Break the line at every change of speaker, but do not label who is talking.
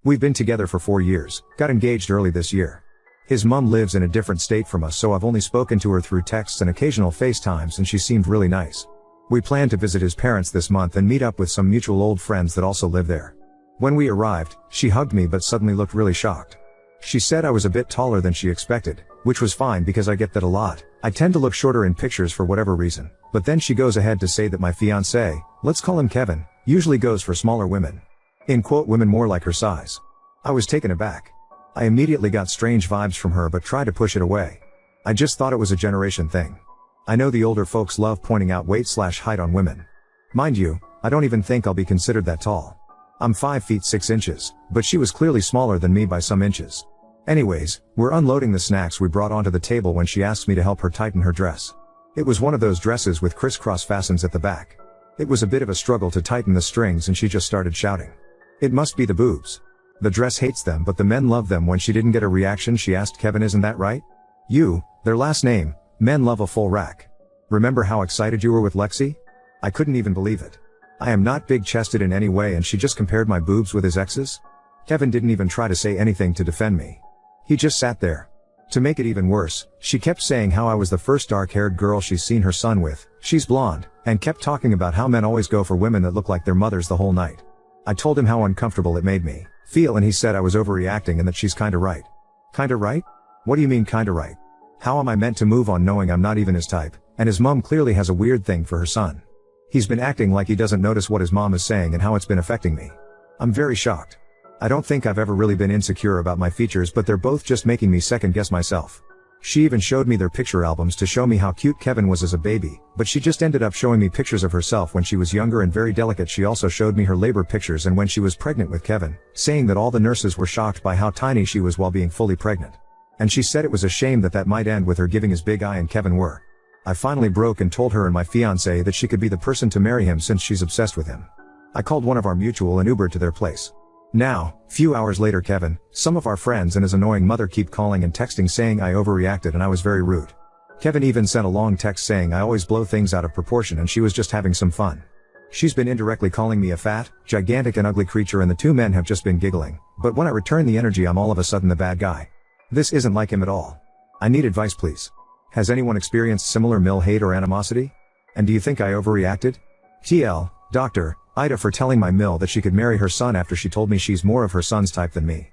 We've been together for 4 years, got engaged early this year. His mum lives in a different state from us, so I've only spoken to her through texts and occasional FaceTimes, and she seemed really nice. We plan to visit his parents this month and meet up with some mutual old friends that also live there. When we arrived, she hugged me but suddenly looked really shocked. She said I was a bit taller than she expected, which was fine because I get that a lot. I tend to look shorter in pictures for whatever reason, but then she goes ahead to say that my fiancé, let's call him Kevin, usually goes for smaller women. In quote, women more like her size. I was taken aback. I immediately got strange vibes from her but tried to push it away. I just thought it was a generation thing. I know the older folks love pointing out weight/height on women. Mind you, I don't even think I'll be considered that tall. I'm 5 feet 6 inches, but she was clearly smaller than me by some inches. Anyways, we're unloading the snacks we brought onto the table when she asked me to help her tighten her dress. It was one of those dresses with crisscross fastens at the back. It was a bit of a struggle to tighten the strings and she just started shouting. It must be the boobs. The dress hates them but the men love them. When she didn't get a reaction, she asked, Kevin, isn't that right? You, their last name, men love a full rack. Remember how excited you were with Lexi? I couldn't even believe it. I am not big-chested in any way and she just compared my boobs with his ex's? Kevin didn't even try to say anything to defend me. He just sat there. To make it even worse, she kept saying how I was the first dark-haired girl she's seen her son with, she's blonde, and kept talking about how men always go for women that look like their mothers the whole night. I told him how uncomfortable it made me feel and he said I was overreacting and that she's kinda right. Kinda right? What do you mean kinda right? How am I meant to move on knowing I'm not even his type, and his mom clearly has a weird thing for her son? He's been acting like he doesn't notice what his mom is saying and how it's been affecting me. I'm very shocked. I don't think I've ever really been insecure about my features, but they're both just making me second guess myself. She even showed me their picture albums to show me how cute Kevin was as a baby, but she just ended up showing me pictures of herself when she was younger and very delicate. She also showed me her labor pictures and when she was pregnant with Kevin, saying that all the nurses were shocked by how tiny she was while being fully pregnant. And she said it was a shame that that might end with her giving his big eye and Kevin were. I finally broke and told her and my fiancé that she could be the person to marry him since she's obsessed with him. I called one of our mutual and Ubered to their place. Now, few hours later, Kevin, some of our friends and his annoying mother keep calling and texting saying I overreacted and I was very rude. Kevin even sent a long text saying I always blow things out of proportion and she was just having some fun. She's been indirectly calling me a fat, gigantic and ugly creature and the two men have just been giggling, but when I return the energy I'm all of a sudden the bad guy. This isn't like him at all. I need advice, please. Has anyone experienced similar male hate or animosity? And do you think I overreacted? TL, Dr. Ida for telling my mill that she could marry her son after she told me she's more of her son's type than me.